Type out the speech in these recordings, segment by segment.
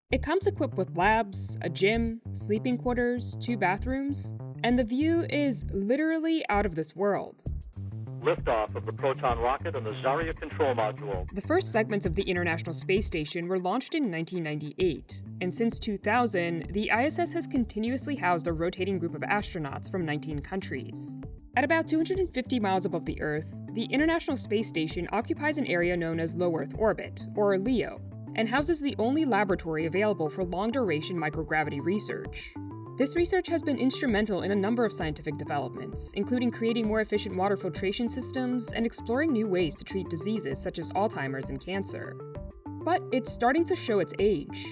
It comes equipped with labs, a gym, sleeping quarters, 2 bathrooms, and the view is literally out of this world. Liftoff of the Proton rocket and the Zarya control module. The first segments of the International Space Station were launched in 1998, and since 2000, the ISS has continuously housed a rotating group of astronauts from 19 countries. At about 250 miles above the Earth, the International Space Station occupies an area known as low Earth orbit, or LEO, and houses the only laboratory available for long-duration microgravity research. This research has been instrumental in a number of scientific developments, including creating more efficient water filtration systems and exploring new ways to treat diseases such as Alzheimer's and cancer. But it's starting to show its age.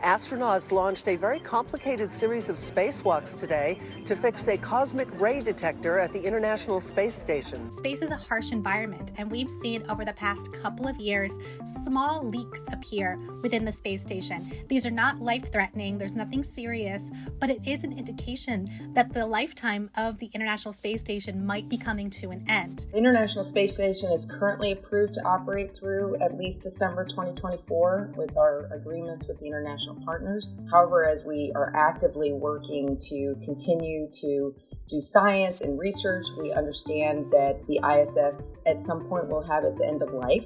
Astronauts launched a very complicated series of spacewalks today to fix a cosmic ray detector at the International Space Station. Space is a harsh environment, and we've seen over the past couple of years small leaks appear within the space station. These are not life-threatening, there's nothing serious, but it is an indication that the lifetime of the International Space Station might be coming to an end. The International Space Station is currently approved to operate through at least December 2024 with our agreements with the international partners. However, as we are actively working to continue to do science and research, we understand that the ISS at some point will have its end of life.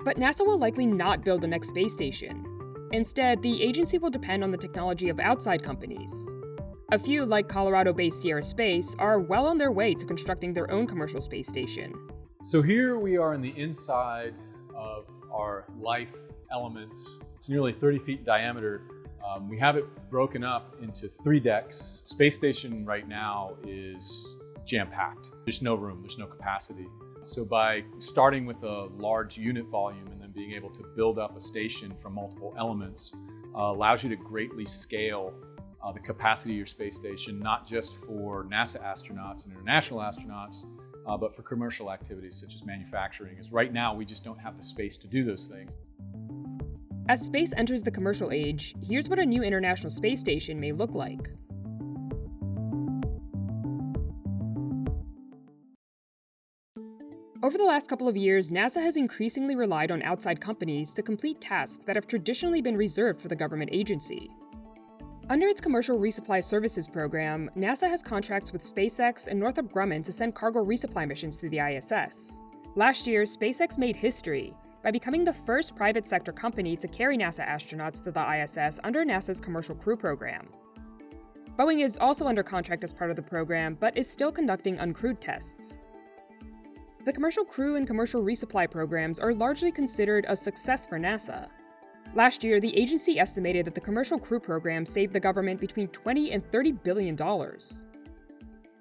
But NASA will likely not build the next space station. Instead, the agency will depend on the technology of outside companies. A few, like Colorado-based Sierra Space, are well on their way to constructing their own commercial space station. So here we are in the inside of our life elements. It's nearly 30 feet in diameter. We have it broken up into 3 decks. Space station right now is jam-packed. There's no room, there's no capacity. So by starting with a large unit volume and then being able to build up a station from multiple elements allows you to greatly scale the capacity of your space station, not just for NASA astronauts and international astronauts, but for commercial activities such as manufacturing. As right now, we just don't have the space to do those things. As space enters the commercial age, here's what a new International Space Station may look like. Over the last couple of years, NASA has increasingly relied on outside companies to complete tasks that have traditionally been reserved for the government agency. Under its Commercial Resupply Services program, NASA has contracts with SpaceX and Northrop Grumman to send cargo resupply missions to the ISS. Last year, SpaceX made history by becoming the first private sector company to carry NASA astronauts to the ISS under NASA's Commercial Crew program. Boeing is also under contract as part of the program, but is still conducting uncrewed tests. The Commercial Crew and Commercial Resupply programs are largely considered a success for NASA. Last year, the agency estimated that the Commercial Crew program saved the government between $20 and $30 billion.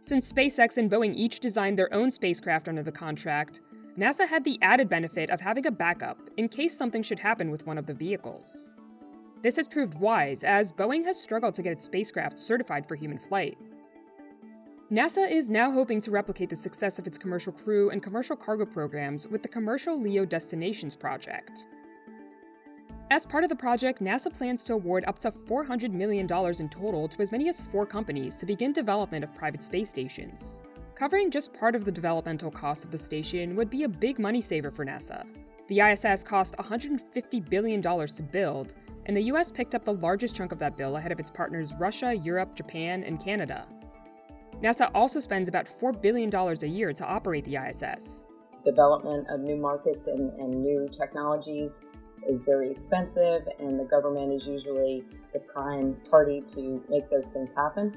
Since SpaceX and Boeing each designed their own spacecraft under the contract, NASA had the added benefit of having a backup in case something should happen with one of the vehicles. This has proved wise, as Boeing has struggled to get its spacecraft certified for human flight. NASA is now hoping to replicate the success of its Commercial Crew and Commercial Cargo programs with the Commercial LEO Destinations project. As part of the project, NASA plans to award up to $400 million in total to as many as 4 companies to begin development of private space stations. Covering just part of the developmental cost of the station would be a big money saver for NASA. The ISS cost $150 billion to build, and the US picked up the largest chunk of that bill ahead of its partners Russia, Europe, Japan, and Canada. NASA also spends about $4 billion a year to operate the ISS. Development of new markets and new technologies is very expensive, and the government is usually the prime party to make those things happen.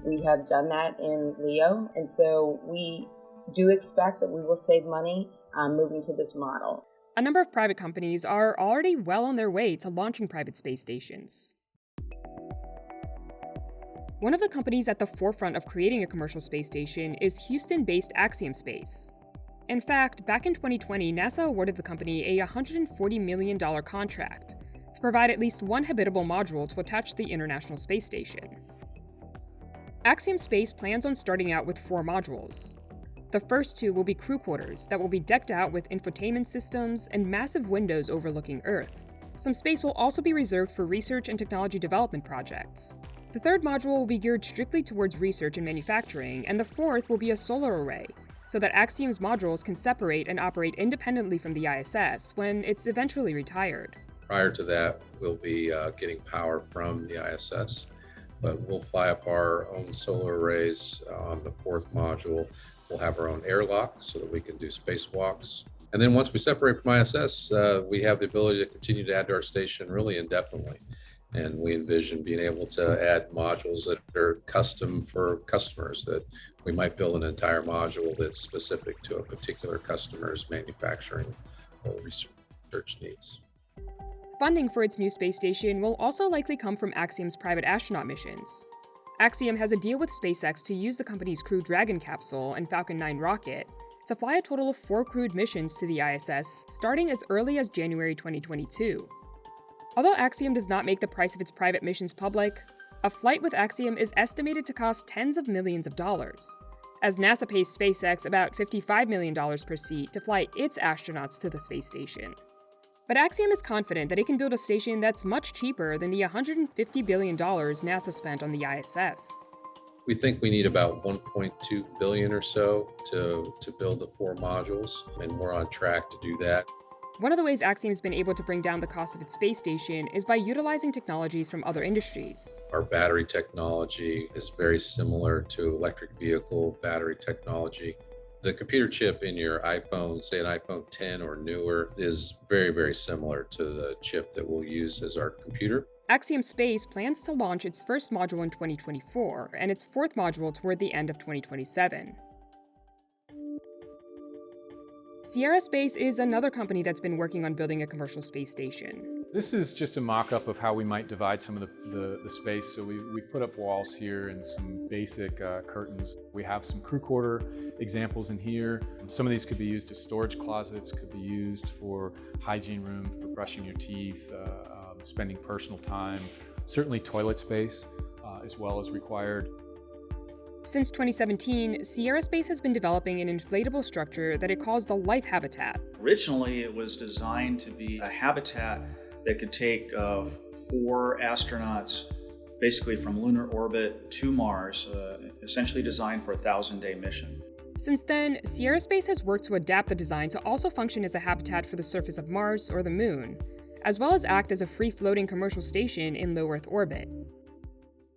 We have done that in LEO, and so we do expect that we will save money moving to this model. A number of private companies are already well on their way to launching private space stations. One of the companies at the forefront of creating a commercial space station is Houston-based Axiom Space. In fact, back in 2020, NASA awarded the company a $140 million contract to provide at least one habitable module to attach to the International Space Station. Axiom Space plans on starting out with 4 modules. The first 2 will be crew quarters that will be decked out with infotainment systems and massive windows overlooking Earth. Some space will also be reserved for research and technology development projects. The third module will be geared strictly towards research and manufacturing, and the fourth will be a solar array, so that Axiom's modules can separate and operate independently from the ISS when it's eventually retired. Prior to that, we'll be getting power from the ISS, but we'll fly up our own solar arrays on the fourth module. We'll have our own airlock so that we can do spacewalks. And then once we separate from ISS, we have the ability to continue to add to our station really indefinitely. And we envision being able to add modules that are custom for customers, that we might build an entire module that's specific to a particular customer's manufacturing or research needs. Funding for its new space station will also likely come from Axiom's private astronaut missions. Axiom has a deal with SpaceX to use the company's Crew Dragon capsule and Falcon 9 rocket to fly a total of 4 crewed missions to the ISS starting as early as January 2022. Although Axiom does not make the price of its private missions public, a flight with Axiom is estimated to cost tens of millions of dollars, as NASA pays SpaceX about $55 million per seat to fly its astronauts to the space station. But Axiom is confident that it can build a station that's much cheaper than the $150 billion NASA spent on the ISS. We think we need about 1.2 billion or so to build the 4 modules, and we're on track to do that. One of the ways Axiom's been able to bring down the cost of its space station is by utilizing technologies from other industries. Our battery technology is very similar to electric vehicle battery technology. The computer chip in your iPhone, say an iPhone 10 or newer, is very, very similar to the chip that we'll use as our computer. Axiom Space plans to launch its first module in 2024 and its 4th module toward the end of 2027. Sierra Space is another company that's been working on building a commercial space station. This is just a mock-up of how we might divide some of the space. So we've put up walls here and some basic curtains. We have some crew quarter examples in here. Some of these could be used as storage closets, could be used for hygiene room, for brushing your teeth, spending personal time. Certainly toilet space as well as required. Since 2017, Sierra Space has been developing an inflatable structure that it calls the Life Habitat. Originally, it was designed to be a habitat that could take 4 astronauts basically from lunar orbit to Mars, essentially designed for a 1,000-day mission. Since then, Sierra Space has worked to adapt the design to also function as a habitat for the surface of Mars or the Moon, as well as act as a free-floating commercial station in low Earth orbit.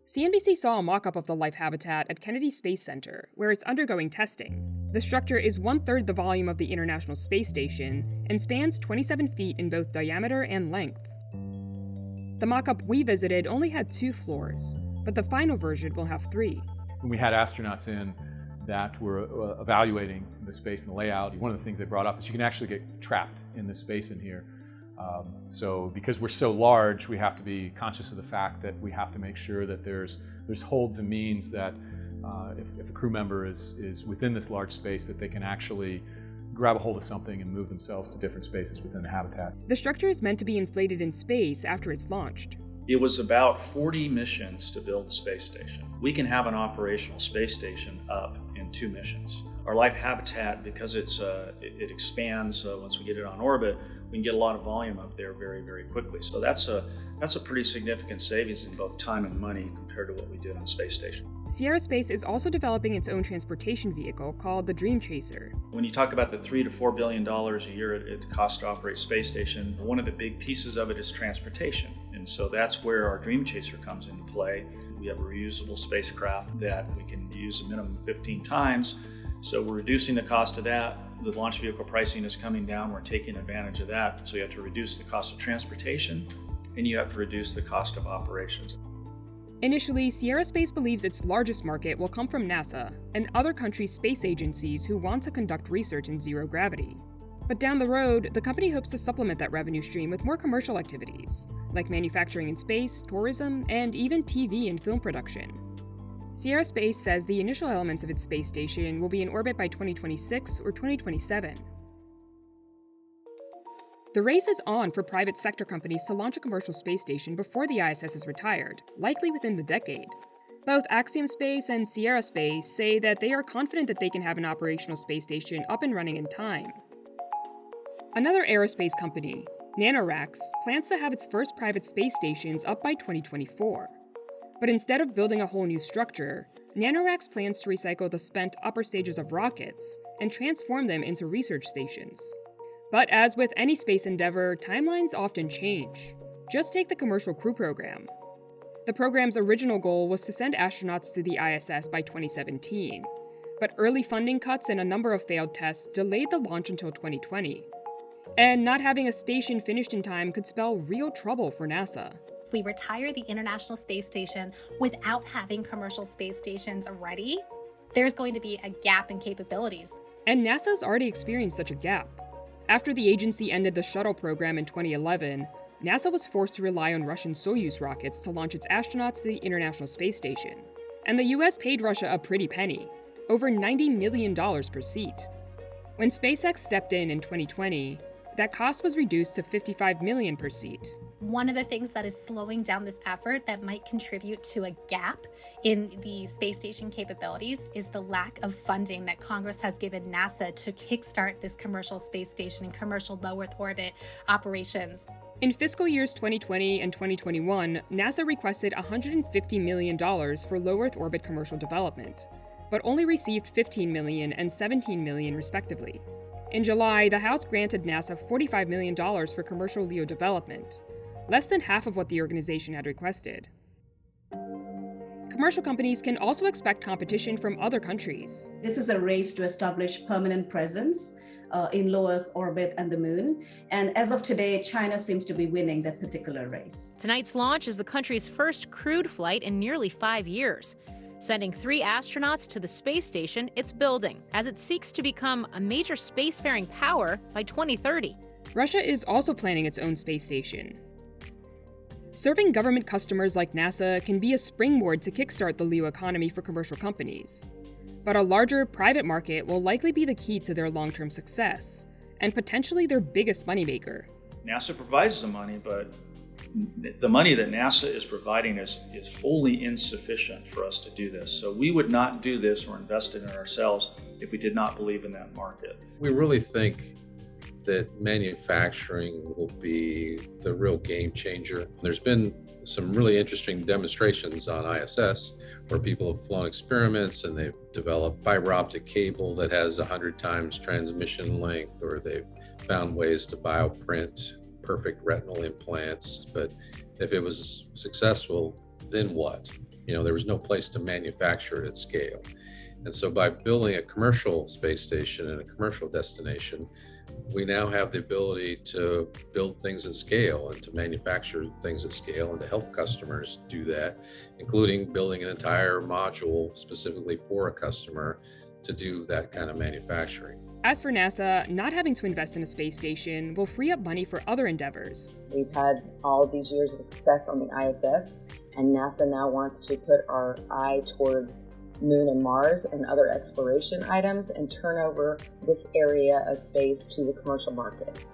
CNBC saw a mock-up of the Life Habitat at Kennedy Space Center, where it's undergoing testing. The structure is 1/3 the volume of the International Space Station and spans 27 feet in both diameter and length. The mock-up we visited only had 2 floors, but the final version will have 3. When we had astronauts in that were evaluating the space and the layout, one of the things they brought up is you can actually get trapped in this space in here. So because we're so large, we have to be conscious of the fact that we have to make sure that there's holds and means that if a crew member is within this large space, that they can actually grab a hold of something and move themselves to different spaces within the habitat. The structure is meant to be inflated in space after it's launched. It was about 40 missions to build the space station. We can have an operational space station up in 2 missions. Our Life Habitat, because it expands once we get it on orbit, we can get a lot of volume up there very, very quickly. So that's a pretty significant savings in both time and money compared to what we did on the space station. Sierra Space is also developing its own transportation vehicle called the Dream Chaser. When you talk about the $3 to $4 billion a year it costs to operate space station, one of the big pieces of it is transportation. And so that's where our Dream Chaser comes into play. We have a reusable spacecraft that we can use a minimum of 15 times. So we're reducing the cost of that. The launch vehicle pricing is coming down. We're taking advantage of that. So you have to reduce the cost of transportation and you have to reduce the cost of operations. Initially, Sierra Space believes its largest market will come from NASA and other countries' space agencies who want to conduct research in zero gravity. But down the road, the company hopes to supplement that revenue stream with more commercial activities, like manufacturing in space, tourism, and even TV and film production. Sierra Space says the initial elements of its space station will be in orbit by 2026 or 2027. The race is on for private sector companies to launch a commercial space station before the ISS is retired, likely within the decade. Both Axiom Space and Sierra Space say that they are confident that they can have an operational space station up and running in time. Another aerospace company, NanoRacks, plans to have its first private space stations up by 2024. But instead of building a whole new structure, NanoRacks plans to recycle the spent upper stages of rockets and transform them into research stations. But as with any space endeavor, timelines often change. Just take the Commercial Crew Program. The program's original goal was to send astronauts to the ISS by 2017, but early funding cuts and a number of failed tests delayed the launch until 2020. And not having a station finished in time could spell real trouble for NASA. If we retire the International Space Station without having commercial space stations ready, there's going to be a gap in capabilities. And NASA's already experienced such a gap. After the agency ended the shuttle program in 2011, NASA was forced to rely on Russian Soyuz rockets to launch its astronauts to the International Space Station. And the US paid Russia a pretty penny, over $90 million per seat. When SpaceX stepped in 2020, that cost was reduced to $55 million per seat. One of the things that is slowing down this effort that might contribute to a gap in the space station capabilities is the lack of funding that Congress has given NASA to kickstart this commercial space station and commercial low Earth orbit operations. In fiscal years 2020 and 2021, NASA requested $150 million for low Earth orbit commercial development, but only received $15 million and $17 million respectively. In July, the House granted NASA $45 million for commercial LEO development, less than half of what the organization had requested. Commercial companies can also expect competition from other countries. This is a race to establish permanent presence in low Earth orbit and the moon. And as of today, China seems to be winning that particular race. Tonight's launch is the country's first crewed flight in nearly 5 years, sending 3 astronauts to the space station it's building as it seeks to become a major spacefaring power by 2030. Russia is also planning its own space station. Serving government customers like NASA can be a springboard to kickstart the LEO economy for commercial companies. But a larger private market will likely be the key to their long-term success, and potentially their biggest moneymaker. NASA provides the money, but the money that NASA is providing is wholly insufficient for us to do this. So we would not do this or invest in it ourselves if we did not believe in that market. We really think that manufacturing will be the real game changer. There's been some really interesting demonstrations on ISS where people have flown experiments and they've developed fiber optic cable that has 100 times transmission length, or they've found ways to bioprint perfect retinal implants. But if it was successful, then what? There was no place to manufacture it at scale. And so by building a commercial space station and a commercial destination, we now have the ability to build things at scale and to manufacture things at scale and to help customers do that, including building an entire module specifically for a customer to do that kind of manufacturing. As for NASA, not having to invest in a space station will free up money for other endeavors. We've had all of these years of success on the ISS, and NASA now wants to put our eye toward Moon and Mars and other exploration items and turn over this area of space to the commercial market.